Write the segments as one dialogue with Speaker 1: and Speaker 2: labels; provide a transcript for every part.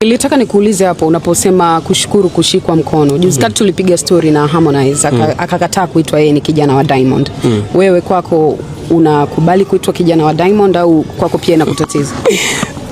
Speaker 1: Nilitaka nikuulize hapo unaposema kushukuru kushikwa mkono. Juzi kati tulipiga story na Harmonize akakataa kuitwa yeye ni kijana wa Diamond. Wewe kwako unakubali kuitwa kijana wa Diamond au kwako pia inakutatiza?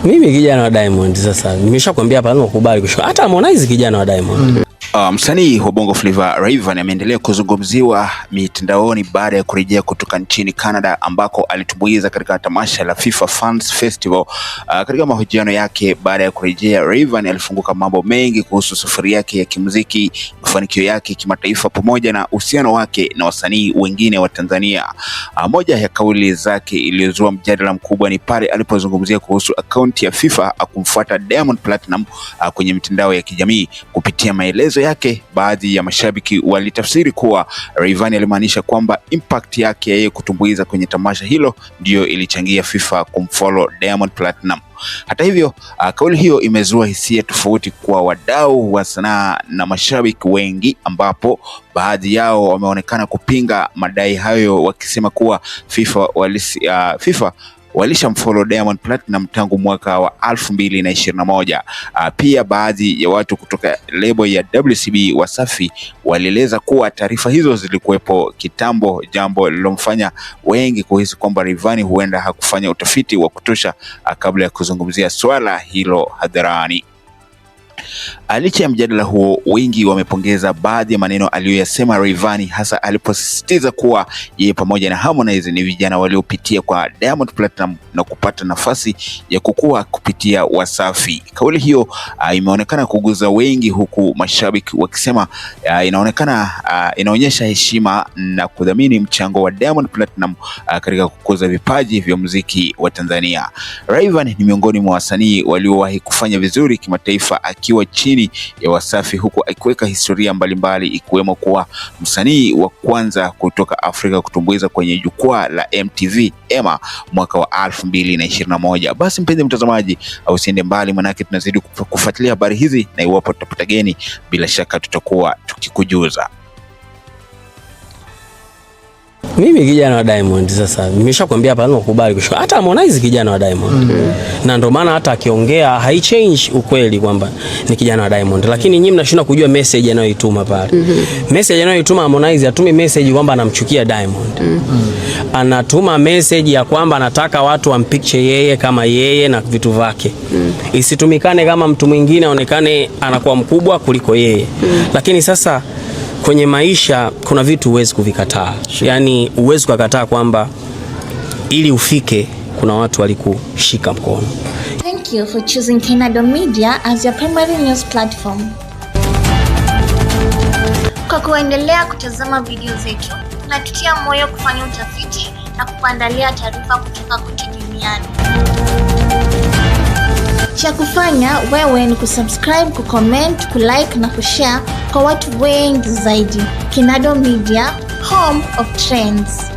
Speaker 2: Mimi kijana wa Diamond sasa. Nimeshakwambia hapa nakubali kushukuru. Hata Harmonize kijana wa Diamond.
Speaker 3: Msanii wa Bongo Flava Rayvanny ameendelea kuzungumziwa mitandaoni baada ya kurejea kutoka nchini Canada ambako alitumbuiza katika tamasha la FIFA Fans Festival. Katika mahojiano yake baada ya kurejea, Rayvanny alifunguka mambo mengi kuhusu safari yake ya kimuziki, mafanikio yake kimataifa pamoja na uhusiano wake na wasanii wengine wa Tanzania. Moja ya kauli zake iliyozua mjadala mkubwa ni pale alipozungumzia kuhusu akaunti ya FIFA kumfuata Diamond Platinum kwenye mitandao ya kijamii. Kupitia maelezo yake, baadhi ya mashabiki walitafsiri kuwa Rayvanny alimaanisha kwamba impact yake yeye kutumbuiza kwenye tamasha hilo ndio ilichangia FIFA kumfollow Diamond Platinum. Hata hivyo, kauli hiyo imezua hisia tofauti kwa wadau wa sanaa na mashabiki wengi, ambapo baadhi yao wameonekana kupinga madai hayo wakisema kuwa FIFA walishamfollow Diamond Platinum tangu mwaka wa 2021. Pia baadhi ya watu kutoka lebo ya WCB Wasafi walieleza kuwa taarifa hizo zilikuwepo kitambo, jambo lilomfanya wengi kuhisi kwamba Rayvanny huenda hakufanya utafiti wa kutosha kabla ya kuzungumzia swala hilo hadharani. Licha ya mjadala huo, wengi wamepongeza baadhi ya maneno aliyoyasema Rayvanny, hasa aliposisitiza kuwa yeye pamoja na Harmonize ni vijana waliopitia kwa Diamond Platinum na kupata nafasi ya kukua kupitia Wasafi. Kauli hiyo imeonekana kuguza wengi, huku mashabiki wakisema inaonyesha heshima na kudhamini mchango wa Diamond Platinum katika kukuza vipaji vya muziki wa Tanzania. Rayvanny ni miongoni mwa wasanii waliowahi kufanya vizuri kimataifa akiwa chini ya Wasafi, huku akiweka historia mbalimbali ikiwemo kuwa msanii wa kwanza kutoka Afrika kutumbuiza kwenye jukwaa la MTV EMA mwaka wa 2021. Basi mpenzi mtazamaji, usiende mbali, manake tunazidi kufuatilia habari hizi, na iwapo tutapata geni, bila shaka tutakuwa tukikujuza.
Speaker 2: Mimi kijana wa Diamond sasa. Nimeshakwambia hapa nakubali kushukuru. Hata Harmonize kijana wa Diamond. Na ndio maana hata akiongea haichange ukweli kwamba ni kijana wa Diamond. Lakini nyinyi mnashindwa kujua message anayoituma pale. Message anayoituma Harmonize, atumi message kwamba anamchukia Diamond. Anatuma message ya kwamba anataka watu wampicture yeye kama yeye na vitu vyake. Isitumikane kama mtu mwingine aonekane anakuwa mkubwa kuliko yeye. Lakini sasa kwenye maisha kuna vitu huwezi kuvikataa. Yani huwezi kukataa kwamba ili ufike kuna watu walikushika mkono.
Speaker 4: Thank you for choosing Kenado Media as your primary news platform. Kwa kuendelea kutazama video zetu, tunatutia moyo kufanya utafiti na kukuandalia taarifa kutoka kote duniani. Cha kufanya wewe ni kusubscribe, kucomment, kulike na kushare kwa watu wengi zaidi. Kenado Media, home of trends.